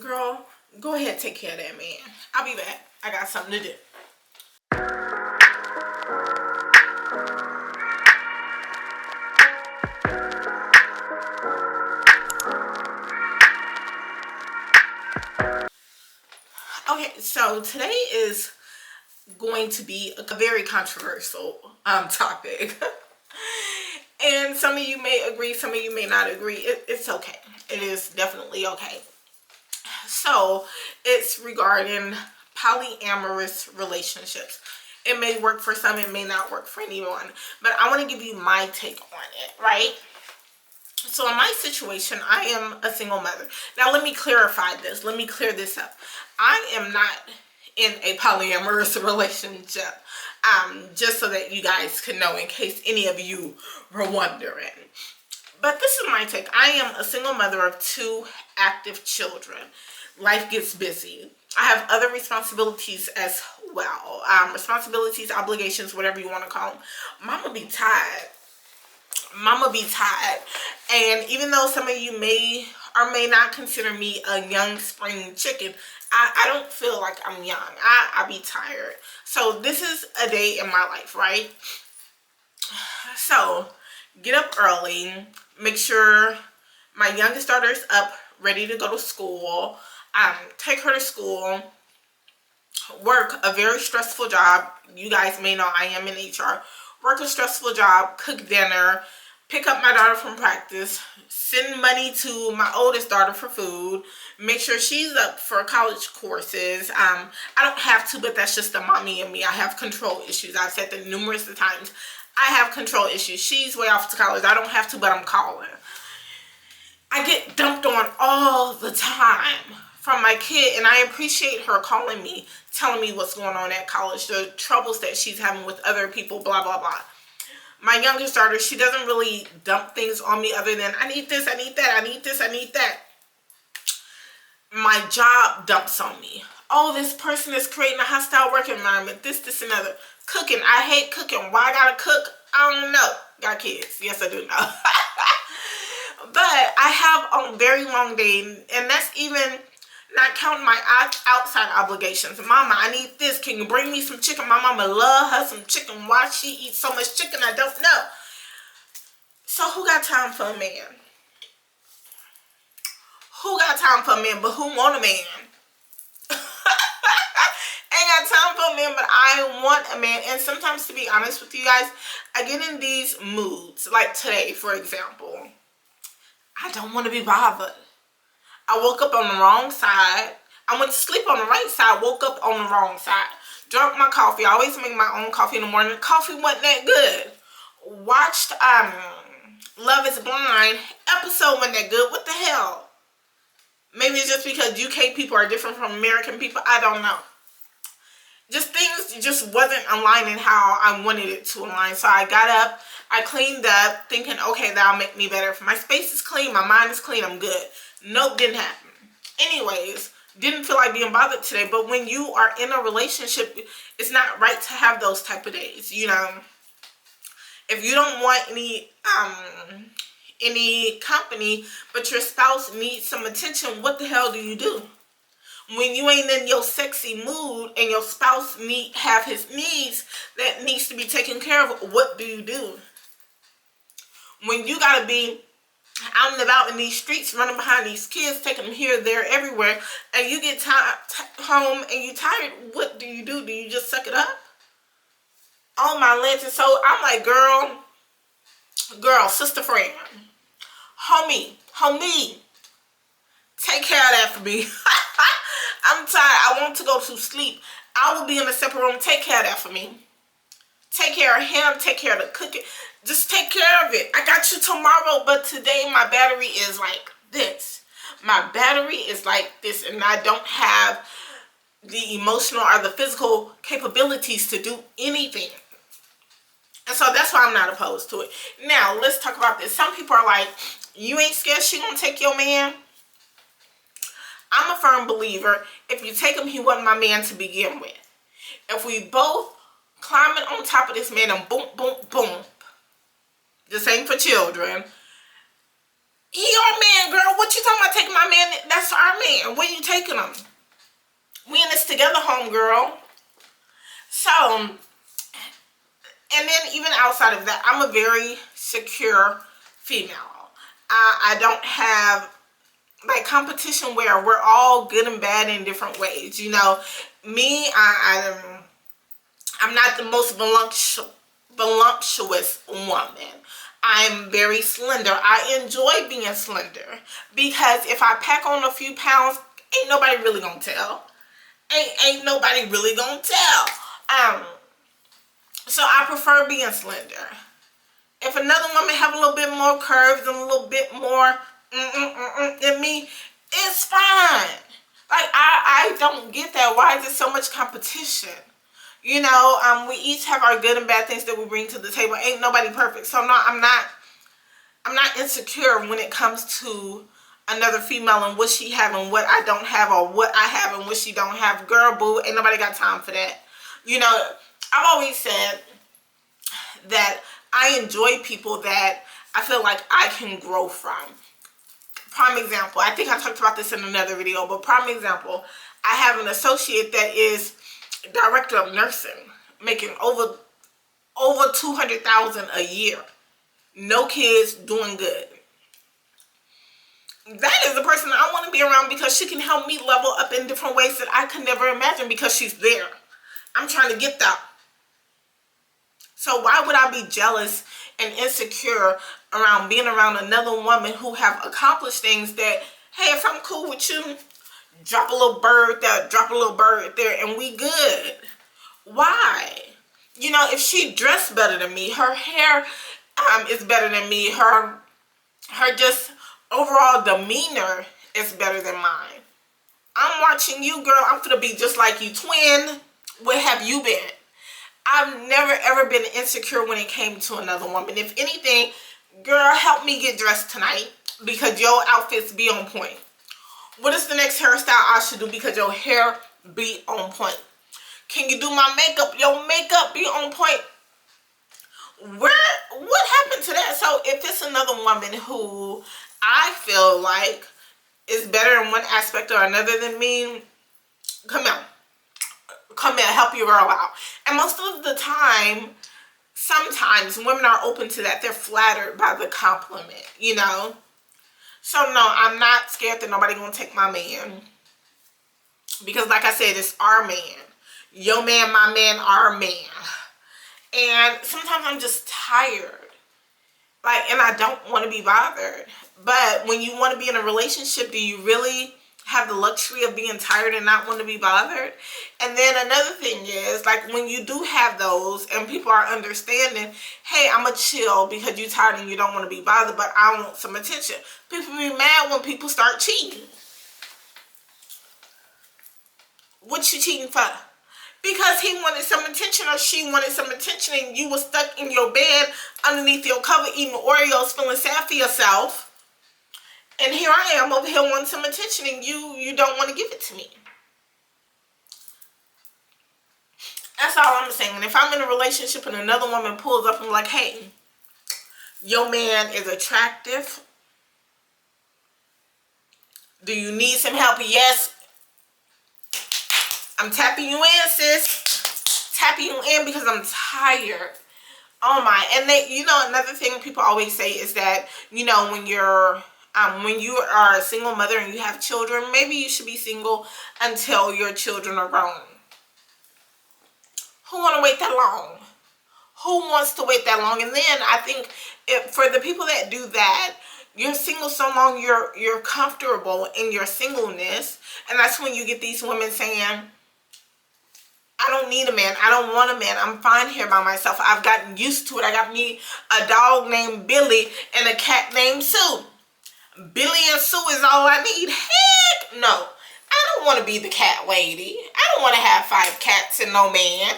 Girl, go ahead, take care of that man. I'll be back. I got something to do. Okay, so today is going to be a very controversial topic. And some of you may agree, some of you may not agree. It's okay. It is definitely okay. So it's regarding polyamorous relationships. It may work for some, it may not work for anyone, but I want to give you my take on it, right? So in my situation, I am a single mother. Now let me clarify this. Let me clear this up. I am not in a polyamorous relationship. Just so that you guys can know, in case any of you were wondering. But this is my take. I am a single mother of 2 active children. Life gets busy. I have other responsibilities as well. Responsibilities, obligations, whatever you want to call them. Mama be tired. Mama be tired. And even though some of you may or may not consider me a young spring chicken, I don't feel like I'm young. I be tired. So this is a day in my life, right? So get up early. Make sure my youngest daughter is up, ready to go to school. Take her to school. Work a very stressful job. You guys may know I am in HR. Work a stressful job. Cook dinner. Pick up my daughter from practice, send money to my oldest daughter for food, make sure she's up for college courses. I don't have to, but that's just the mommy in me. I have control issues. I've said that numerous times. I have control issues. She's way off to college. I don't have to, but I'm calling. I get dumped on all the time from my kid, and I appreciate her calling me, telling me what's going on at college, the troubles that she's having with other people, blah, blah, blah. My youngest daughter, she doesn't really dump things on me other than, I need this, I need that, I need this, I need that. My job dumps on me. Oh, this person is creating a hostile work environment, this, and other. Cooking, I hate cooking. Why I gotta cook? I don't know. Got kids. Yes, I do know. But I have a very long day, and that's even not counting my outside obligations. Mama, I need this. Can you bring me some chicken? My mama love her some chicken. Why she eats so much chicken, I don't know. So who got time for a man? Who got time for a man, but who want a man? Ain't got time for a man, but I want a man. And sometimes, to be honest with you guys, I get in these moods. Like today, for example. I don't want to be bothered. I woke up on the wrong side. I went to sleep on the right side, woke up on the wrong side. Drank my coffee. I always make my own coffee in the morning. The coffee wasn't that good. Watched Love is Blind. Episode wasn't that good. What the hell? Maybe it's just because UK people are different from American people. I don't know. Just things just wasn't aligning how I wanted it to align. So I got up. I cleaned up thinking, okay, that'll make me better. If my space is clean, my mind is clean, I'm good. Nope, didn't happen. Anyways, didn't feel like being bothered today. But when you are in a relationship, it's not right to have those type of days, you know. If you don't want any company, but your spouse needs some attention, what the hell do you do? When you ain't in your sexy mood and your spouse have his needs that needs to be taken care of, what do you do? When you gotta be out and about in these streets, running behind these kids, taking them here, there, everywhere, and you get home and you tired, what do you do? Do you just suck it up? Oh my lantern. So I'm like, girl, sister friend, homie, take care of that for me. I'm tired. I want to go to sleep. I will be in a separate room. Take care of that for me. Take care of him. Take care of the cooking. Just take care of it. I got you tomorrow, but today my battery is like this. My battery is like this, and I don't have the emotional or the physical capabilities to do anything. And so that's why I'm not opposed to it. Now, let's talk about this. Some people are like, you ain't scared she gonna take your man? I'm a firm believer, if you take him, he wasn't my man to begin with. If we both climbing on top of this man and boom, boom, boom, this ain't for children. He our man, girl. What you talking about taking my man? That's our man. man? Where you taking him? We in this together, homegirl. So, and then even outside of that, I'm a very secure female. I don't have like competition where we're all good and bad in different ways. You know, me, I'm not the most voluptuous woman. I'm very slender. I enjoy being slender because if I pack on a few pounds, ain't nobody really gonna tell. Ain't nobody really gonna tell. So I prefer being slender. If another woman have a little bit more curves and a little bit more than me, it's fine. Like I don't get that. Why is there so much competition? You know, we each have our good and bad things that we bring to the table. Ain't nobody perfect. So no, I'm not insecure when it comes to another female and what she have and what I don't have, or what I have and what she don't have. Girl, boo, ain't nobody got time for that. You know, I've always said that I enjoy people that I feel like I can grow from. Prime example, I think I talked about this in another video, but prime example, I have an associate that is director of nursing, making over $200,000 a year. No kids, doing good. That is the person I want to be around because she can help me level up in different ways that I could never imagine because she's there. I'm trying to get that. So why would I be jealous and insecure around being around another woman who have accomplished things that, hey, if I'm cool with you, drop a little bird there, and we good. Why? You know, if she dressed better than me, her hair is better than me, her just overall demeanor is better than mine. I'm watching you, girl. I'm gonna be just like you, twin. Where have you been? I've never ever been insecure when it came to another woman. If anything, girl, help me get dressed tonight because your outfits be on point. What is the next hairstyle I should do because your hair be on point? Can you do my makeup? Your makeup be on point. What happened to that? So if it's another woman who I feel like is better in one aspect or another than me, come here, help your girl out. And most of the time, sometimes women are open to that. They're flattered by the compliment, you know. So no, I'm not scared that nobody gonna take my man. Because like I said, it's our man. Your man, my man, our man. And sometimes I'm just tired. Like, and I don't want to be bothered. But when you want to be in a relationship, do you really have the luxury of being tired and not want to be bothered? And then another thing is, like, when you do have those and people are understanding, hey, I'm a chill because you're tired and you don't want to be bothered, but I want some attention. People be mad when people start cheating. What you cheating for? Because he wanted some attention or she wanted some attention and you were stuck in your bed underneath your cover eating Oreos feeling sad for yourself. And here I am over here wanting some attention and you don't want to give it to me. That's all I'm saying. And if I'm in a relationship and another woman pulls up and like, hey, your man is attractive. Do you need some help? Yes. I'm tapping you in, sis. Tapping you in because I'm tired. Oh my. And they, you know, another thing people always say is that, you know, when you are a single mother and you have children, maybe you should be single until your children are grown. Who want to wait that long? Who wants to wait that long? And then I think for the people that do that, you're single so long you're comfortable in your singleness. And that's when you get these women saying, I don't need a man. I don't want a man. I'm fine here by myself. I've gotten used to it. I got me a dog named Billy and a cat named Sue. Billy and Sue is all I need. Heck no. I don't want to be the cat lady. I don't want to have 5 cats and no man.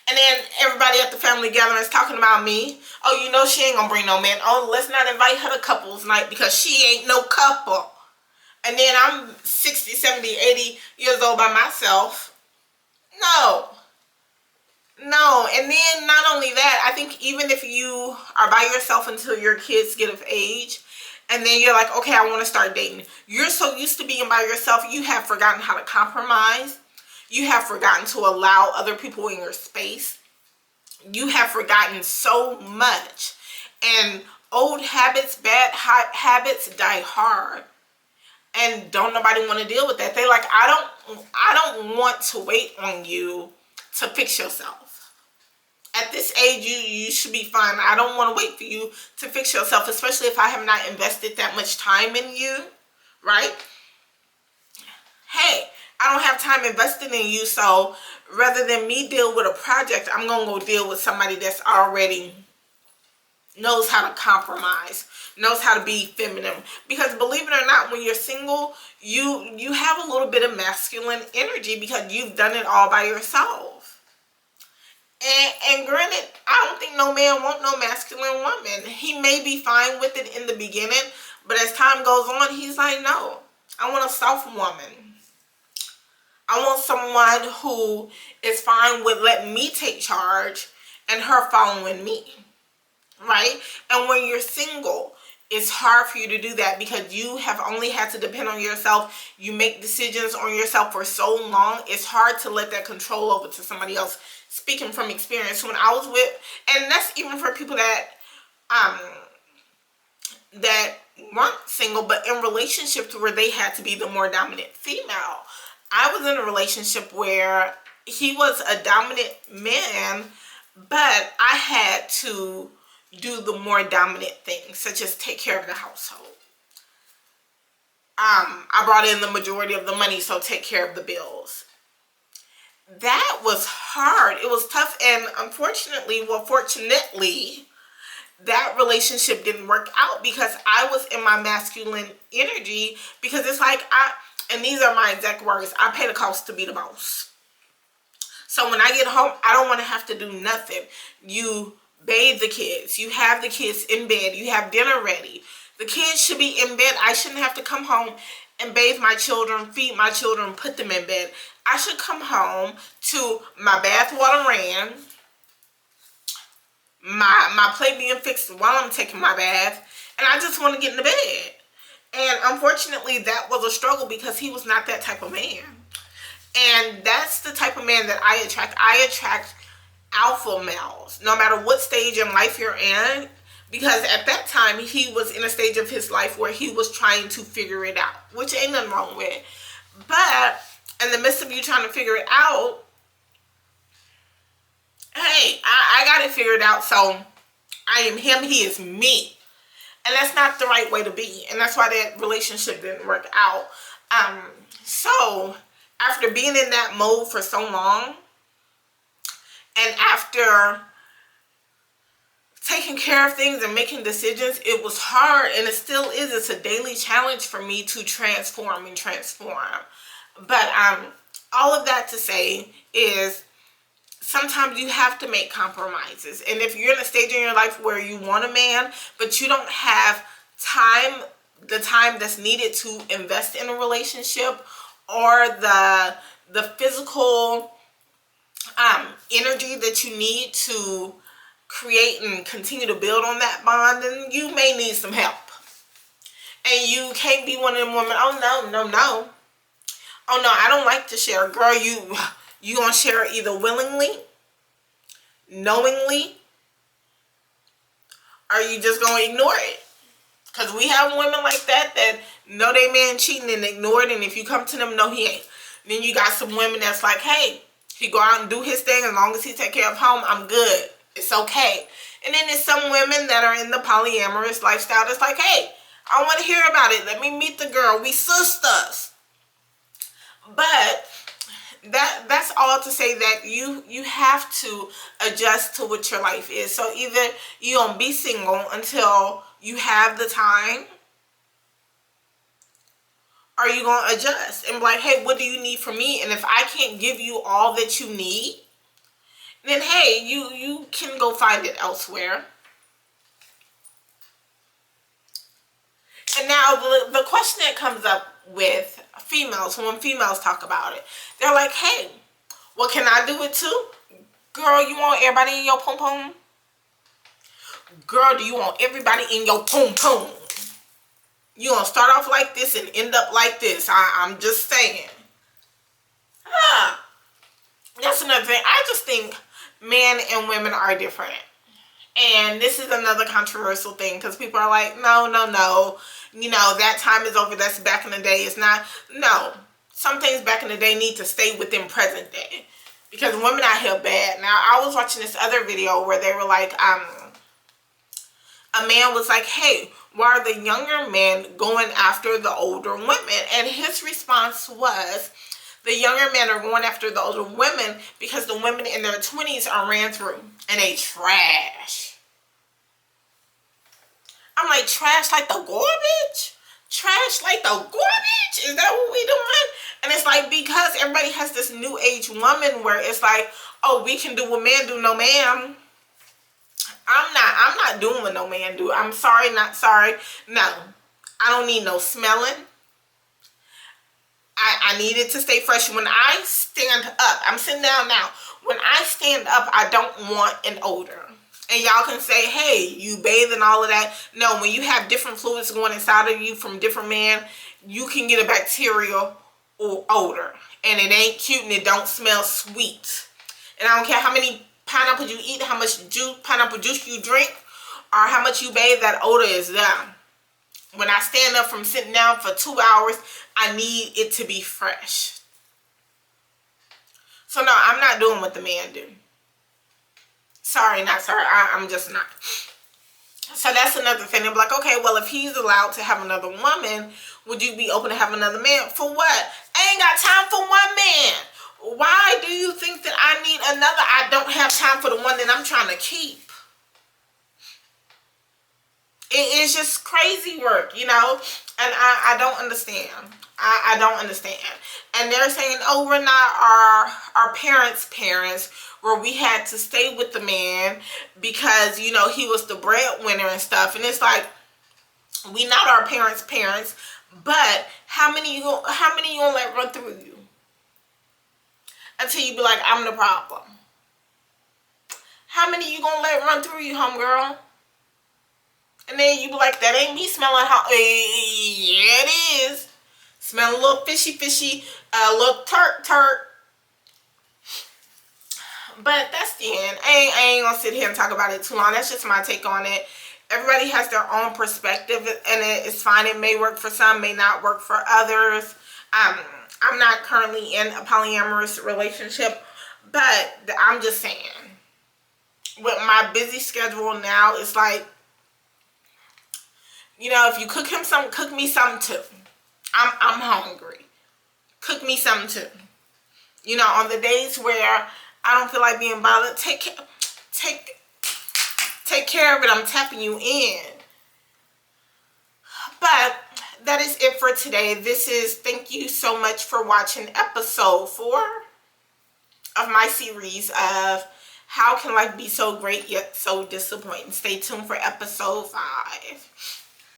And then everybody at the family gathering is talking about me. Oh, you know she ain't gonna bring no man. Oh, let's not invite her to couples night because she ain't no couple. And then I'm 60, 70, 80 years old by myself. No. And then not only that, I think even if you are by yourself until your kids get of age, And then you're like, okay, I want to start dating. You're so used to being by yourself, you have forgotten how to compromise. You have forgotten to allow other people in your space. You have forgotten so much. And old habits, bad habits die hard. And don't nobody want to deal with that. They like, I don't want to wait on you to fix yourself. At this age, you should be fine. I don't want to wait for you to fix yourself, especially if I have not invested that much time in you, right? Hey, I don't have time invested in you, so rather than me deal with a project, I'm going to go deal with somebody that's already knows how to compromise, knows how to be feminine. Because believe it or not, when you're single, you have a little bit of masculine energy because you've done it all by yourself. And granted, I don't think no man want no masculine woman. He may be fine with it in the beginning, but as time goes on, he's like, no, I want a soft woman. I want someone who is fine with letting me take charge and her following me. Right? And when you're single, it's hard for you to do that because you have only had to depend on yourself. You make decisions on yourself for so long. It's hard to let that control over to somebody else. Speaking from experience, when I was with, and that's even for people that that weren't single but in relationships where they had to be the more dominant female. I was in a relationship where he was a dominant man, but I had to do the more dominant things, such as take care of the household. I brought in the majority of the money, so take care of the bills. That was hard. It was tough, and unfortunately, fortunately, that relationship didn't work out because I was in my masculine energy, because it's like, and these are my exact words, I pay the cost to be the boss. So when I get home, I don't want to have to do nothing. You bathe the kids. You have the kids in bed. You have dinner ready. The kids should be in bed. I shouldn't have to come home and bathe my children, feed my children, put them in bed. I should come home to my bath water ran, my plate being fixed while I'm taking my bath, and I just want to get in the bed. And unfortunately, that was a struggle because he was not that type of man. And that's the type of man that I attract. I attract alpha males, no matter what stage in life you're in, because at that time he was in a stage of his life where he was trying to figure it out, which ain't nothing wrong with. But in the midst of you trying to figure it out, hey, I got it figured out, so I am him, he is me. And that's not the right way to be, and that's why that relationship didn't work out. So after being in that mode for so long, and after taking care of things and making decisions, it was hard, and it still is. It's a daily challenge for me to transform and transform. But all of that to say is sometimes you have to make compromises. And if you're in a stage in your life where you want a man, but you don't have the time that's needed to invest in a relationship, or the physical energy that you need to create and continue to build on that bond, then you may need some help. And you can't be one of them women, oh no. Oh no, I don't like to share. Girl, you gonna share it either willingly, knowingly, or you just gonna ignore it. Because we have women like that know they man cheating and ignore it, and if you come to them, no, he ain't. Then you got some women that's like, hey, he go out and do his thing, as long as he take care of home, I'm good. It's okay. And then there's some women that are in the polyamorous lifestyle that's like, hey, I want to hear about it. Let me meet the girl. We sisters. But that's all to say that you have to adjust to what your life is. So either you gonna be single until you have the time, or you gonna adjust and be like, hey, what do you need from me? And if I can't give you all that you need, then hey, you can go find it elsewhere. And now the question that comes up with females, when females talk about it, they're like, hey, well, can I do it too? Girl, you want everybody in your pom pom? Girl, do you want everybody in your pom pom? You gonna start off like this and end up like this. I'm just saying. Ah, that's another thing. I just think men and women are different. And this is another controversial thing because people are like, no, no, no. You know, that time is over. That's back in the day. It's not. No. Some things back in the day need to stay within present day. Because women out here bad. Now, I was watching this other video where they were like, a man was like, hey, why are the younger men going after the older women? And his response was, the younger men are going after the older women because the women in their 20s are ran through and they trash. I'm like, trash like the garbage? Trash like the garbage? Is that what we doing? And it's like, because everybody has this new age woman where it's like, oh, we can do what men do. No, ma'am. I'm not doing what no man do. I'm sorry, not sorry. No. I don't need no smelling. I need it to stay fresh. When I stand up, I'm sitting down now. When I stand up, I don't want an odor. And y'all can say, hey, you bathe and all of that. No, when you have different fluids going inside of you from different men, you can get a bacterial odor. And it ain't cute and it don't smell sweet. And I don't care how many pineapple you eat, how much pineapple juice you drink, or how much you bathe, that odor is there. When I stand up from sitting down for 2 hours, I need it to be fresh. So no, I'm not doing what the man do. Sorry, not sorry. I'm just not. So that's another thing. I'm like, okay, well, if he's allowed to have another woman, would you be open to have another man? For what? I ain't got time for one man. Why do you think that I need another? I don't have time for the one that I'm trying to keep. It is just crazy work, you know, and I don't understand. I don't understand. And they're saying, oh, we're not our parents' parents, where we had to stay with the man because, you know, he was the breadwinner and stuff. And it's like, we not our parents' parents, but how many you gonna let run through you until you be like, I'm the problem? How many you gonna let run through you, homegirl? And then you be like, that ain't me smelling how, yeah, it is. Smell a little fishy, a little tart. But that's the end. I ain't gonna sit here and talk about it too long. That's just my take on it. Everybody has their own perspective, and it's fine. It may work for some, may not work for others. I'm not currently in a polyamorous relationship, but I'm just saying, with my busy schedule now, it's like, you know, if you cook him something, cook me something too. I'm hungry. Cook me something too. You know, on the days where I don't feel like being bothered, take care of it. I'm tapping you in. But that is it for today. Thank you so much for watching episode 4 of my series of How Can Life Be So Great Yet So Disappointing. Stay tuned for episode 5.